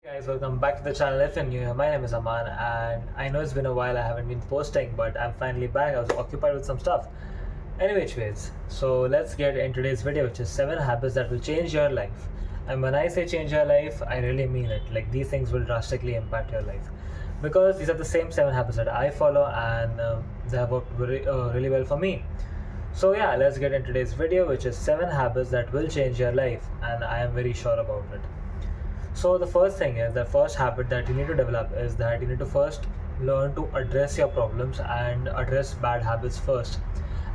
Guys, welcome back to the channel. If you're new here, my name is Aman, and I know it's been a while. I haven't been posting, but I'm finally back. I was occupied with some stuff. Anyway, which ways? So let's get in today's video, which is 7 habits that will change your life. And when I say change your life, I really mean it. Like these things will drastically impact your life, because these are the same 7 habits that I follow, and they have worked really well for me. So yeah, let's get in today's video, which is 7 habits that will change your life, and I am very sure about it. So the first thing is the first habit that you need to develop is that you need to first learn to address your problems and address bad habits first.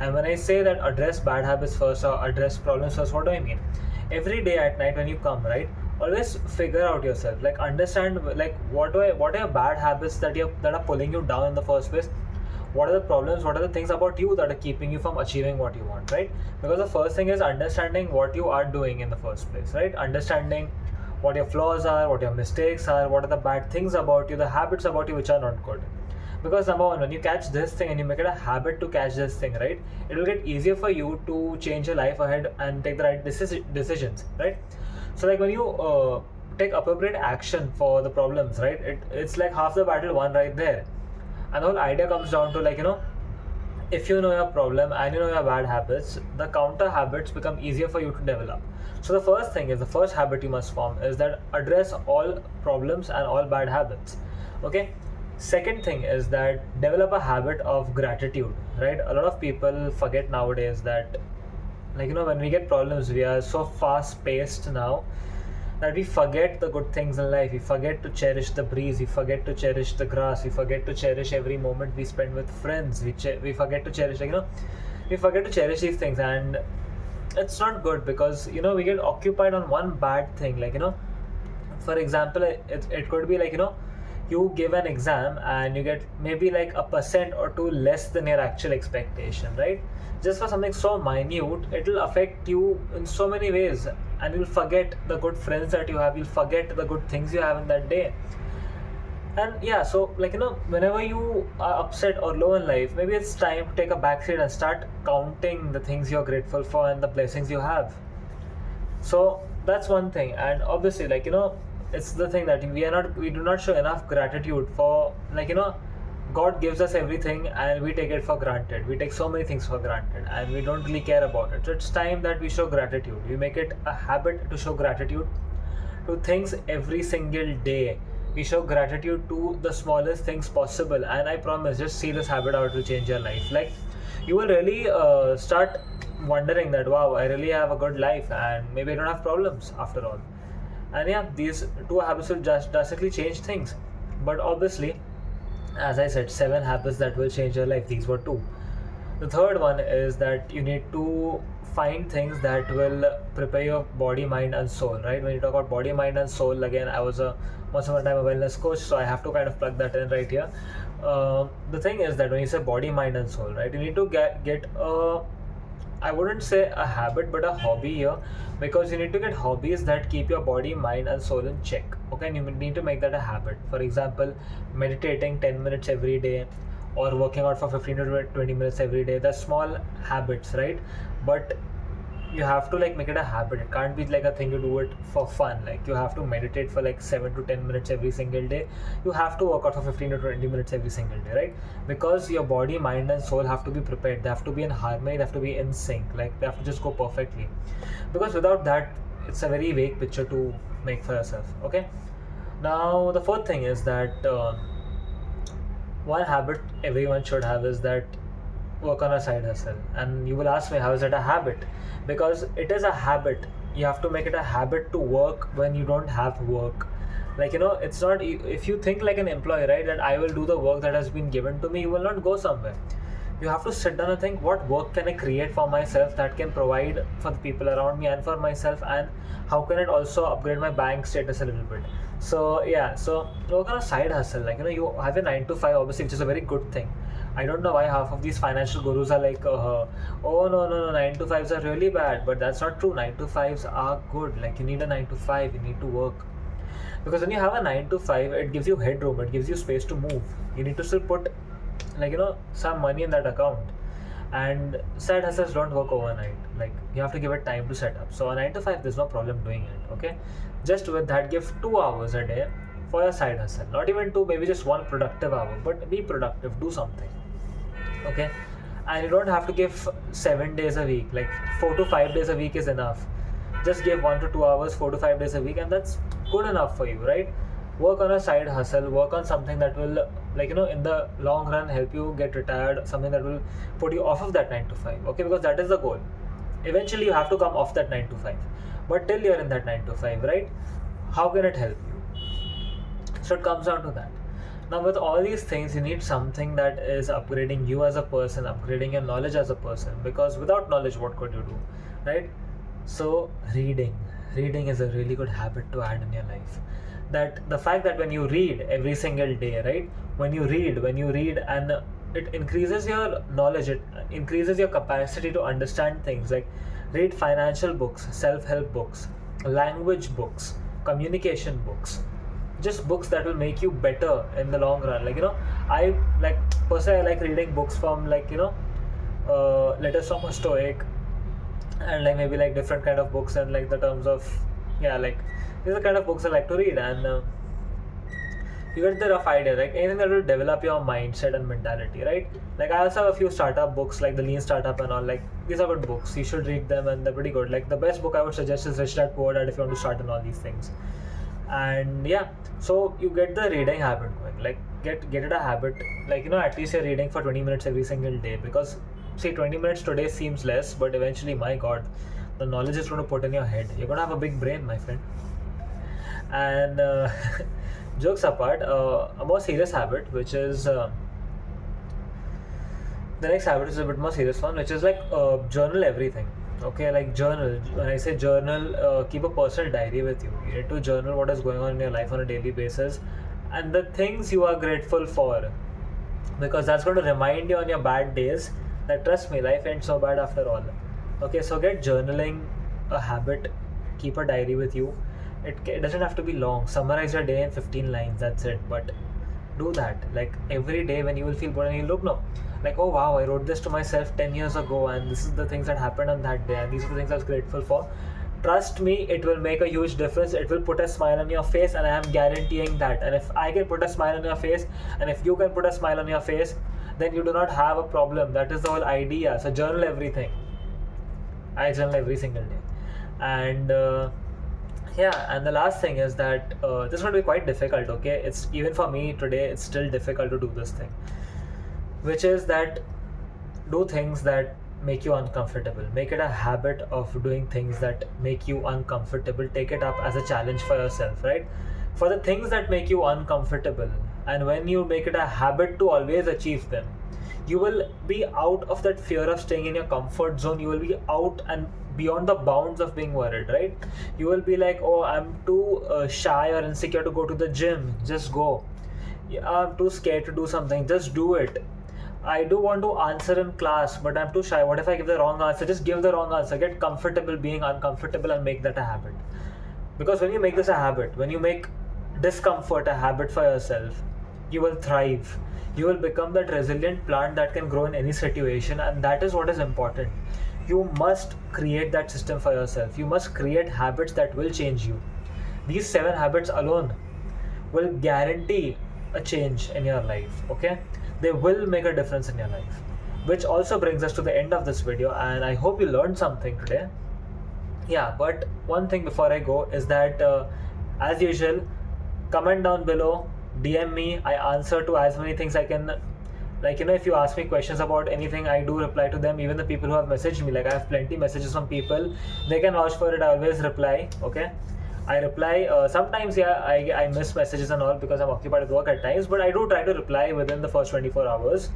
And when I say that address bad habits first or address problems first, what do I mean? Every day at night when you come, right? Always figure out yourself, like understand like what are your bad habits that are pulling you down in the first place. What are the problems, what are the things about you that are keeping you from achieving what you want, right? Because the first thing is understanding what you are doing in the first place, right? Understanding what your flaws are, what your mistakes are, what are the bad things about you, the habits about you which are not good. Because number one, when you catch this thing and you make it a habit to catch this thing, right, it will get easier for you to change your life ahead and take the right decisions, right? So like when you take appropriate action for the problems, right, it's like half the battle won right there. And the whole idea comes down to, like, if you know your problem and you know your bad habits, the counter habits become easier for you to develop. So the first thing is, the first habit you must form is that address all problems and all bad habits. Okay. Second thing is that develop a habit of gratitude, right? A lot of people forget nowadays that, like, when we get problems, we are so fast paced now that we forget the good things in life. We forget to cherish the breeze. We forget to cherish the grass. We forget to cherish every moment we spend with friends. We forget to cherish, we forget to cherish these things, and it's not good because we get occupied on one bad thing. Like, for example, it could be like, you give an exam and you get maybe like a percent or two less than your actual expectation, right? Just for something so minute, it will affect you in so many ways, and you'll forget the good friends that you have, you'll forget the good things you have in that day. And yeah, so like, whenever you are upset or low in life, maybe it's time to take a backseat and start counting the things you're grateful for and the blessings you have. So that's one thing. And obviously, like, it's the thing that we do not show enough gratitude for, like, God gives us everything and we take it for granted. We take so many things for granted and we don't really care about it. So it's time that we show gratitude. We make it a habit to show gratitude to things every single day. We show gratitude to the smallest things possible, and I promise, just see this habit out to change your life. Like, you will really start wondering that, wow, I really have a good life and maybe I don't have problems after all. And yeah, these two habits will just drastically change things. But obviously, as I said, 7 habits that will change your life. These were two. The third one is that you need to find things that will prepare your body, mind, and soul. Right? When you talk about body, mind, and soul, again, I was once upon a time a wellness coach, so I have to kind of plug that in right here. The thing is that when you say body, mind, and soul, right, you need to get a, I wouldn't say a habit, but a hobby here, because you need to get hobbies that keep your body, mind, and soul in check. Okay, and you need to make that a habit. For example, meditating 10 minutes every day, or working out for 15 to 20 minutes every day. They're small habits, right? But you have to like make it a habit. It can't be like a thing you do it for fun. Like, you have to meditate for like 7 to 10 minutes every single day. You have to work out for 15 to 20 minutes every single day, right? Because your body, mind, and soul have to be prepared. They have to be in harmony. They have to be in sync. Like, they have to just go perfectly. Because without that, it's a very vague picture to make for yourself. Okay. Now the fourth thing is that one habit everyone should have is that work on a side hustle. And you will ask me, how is it a habit? Because it is a habit. You have to make it a habit to work when you don't have work. Like, it's not, if you think like an employee, right, that I will do the work that has been given to me, you will not go somewhere. You have to sit down and think, what work can I create for myself that can provide for the people around me and for myself, and how can it also upgrade my bank status a little bit. So yeah, so work on a side hustle. Like, you have a 9 to 5, obviously, which is a very good thing. I don't know why half of these financial gurus are like, oh no, 9 to 5s are really bad. But that's not true. 9 to 5s are good. Like, you need a 9 to 5, you need to work. Because when you have a 9 to 5, it gives you headroom, it gives you space to move. You need to still put, like, some money in that account. And side hustles don't work overnight. Like, you have to give it time to set up. So a 9 to 5, there's no problem doing it. Okay, just with that, give 2 hours a day for your side hustle. Not even 2, maybe just 1 productive hour, but be productive, do something. Okay, and you don't have to give 7 days a week. Like 4 to 5 days a week is enough. Just give 1 to 2 hours 4 to 5 days a week, and that's good enough for you, right? Work on a side hustle, work on something that will, like, in the long run help you get retired, something that will put you off of that 9 to 5. Okay, because that is the goal. Eventually you have to come off that 9 to 5, but till you're in that 9 to 5, right, how can it help you? So it comes down to that. Now, with all these things, you need something that is upgrading you as a person, upgrading your knowledge as a person, because without knowledge, what could you do, right? So reading is a really good habit to add in your life. That the fact that when you read every single day, right, when you read, and it increases your knowledge, it increases your capacity to understand things. Like, read financial books, self-help books, language books, communication books, just books that will make you better in the long run. Like, I like, personally, I like reading books from, like, letters from a stoic, and like maybe like different kind of books, and like the terms of, yeah, like these are the kind of books I like to read. And you get the rough idea, like anything that will develop your mindset and mentality, right? Like, I also have a few startup books, like the Lean Startup and all. Like, these are good books, you should read them, and they're pretty good. Like, the best book I would suggest is Rich Dad Poor Dad, if you want to start on all these things. And yeah, so you get the reading habit going. Like, get it a habit. Like, at least you're reading for 20 minutes every single day. Because see, 20 minutes today seems less, but eventually, my god, the knowledge is going to put in your head. You're going to have a big brain, my friend. And jokes apart, a more serious habit, which is the next habit is a bit more serious one, which is like, journal everything. Okay, like, journal. When I say journal, keep a personal diary with you. You need to journal what is going on in your life on a daily basis, and the things you are grateful for, because that's going to remind you on your bad days that, trust me, life ain't so bad after all. Okay, so get journaling a habit. Keep a diary with you. It doesn't have to be long. Summarize your day in 15 lines, that's it. But do that, like, every day, when you will feel good and you look, no, like, oh wow, I wrote this to myself 10 years ago, and this is the things that happened on that day, and these are the things I was grateful for. Trust me, it will make a huge difference. It will put a smile on your face, and I am guaranteeing that. And if I can put a smile on your face, and if you can put a smile on your face, then you do not have a problem. That is the whole idea. So journal everything. I journal every single day. And yeah, and the last thing is that this is going to be quite difficult. Okay, it's, even for me today, it's still difficult to do this thing, which is that, do things that make you uncomfortable. Make it a habit of doing things that make you uncomfortable. Take it up as a challenge for yourself, right? For the things that make you uncomfortable, and when you make it a habit to always achieve them, you will be out of that fear of staying in your comfort zone. You will be out and beyond the bounds of being worried, right? You will be like, oh, I'm too shy or insecure to go to the gym. Just go. Yeah, I'm too scared to do something. Just do it. I do want to answer in class, but I'm too shy. What if I give the wrong answer? Just give the wrong answer. Get comfortable being uncomfortable, and make that a habit. Because when you make this a habit, when you make discomfort a habit for yourself, you will thrive. You will become that resilient plant that can grow in any situation, and that is what is important. You must create that system for yourself. You must create habits that will change you. These 7 habits alone will guarantee a change in your life. Okay, they will make a difference in your life. Which also brings us to the end of this video, and I hope you learned something today. Yeah, but one thing before I go is that, as usual, comment down below, DM me. I answer to as many things I can. Like, if you ask me questions about anything, I do reply to them. Even the people who have messaged me, like, I have plenty messages from people, they can vouch for it. I always reply. Okay, I reply. Sometimes, yeah, I miss messages and all because I'm occupied with work at times, but I do try to reply within the first 24 hours.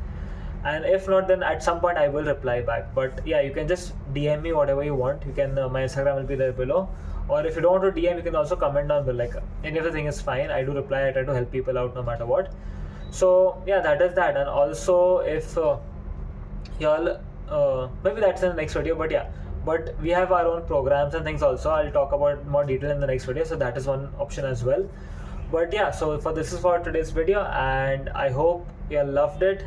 And if not, then at some point I will reply back. But yeah, you can just DM me whatever you want. You can, my Instagram will be there below. Or if you don't want to DM, you can also comment down below. Like, any of the thing is fine. I do reply. I try to help people out no matter what. So yeah, that is that. And also, if y'all, maybe that's in the next video. But yeah, but we have our own programs and things also. I'll talk about more detail in the next video. So that is one option as well. But yeah, so this is for today's video, and I hope you all loved it.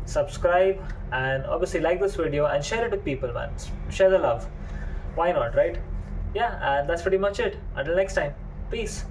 subscribe, and obviously like this video and share it with people, man. Share the love. Why not, right? Yeah, and that's pretty much it. Until next time, peace.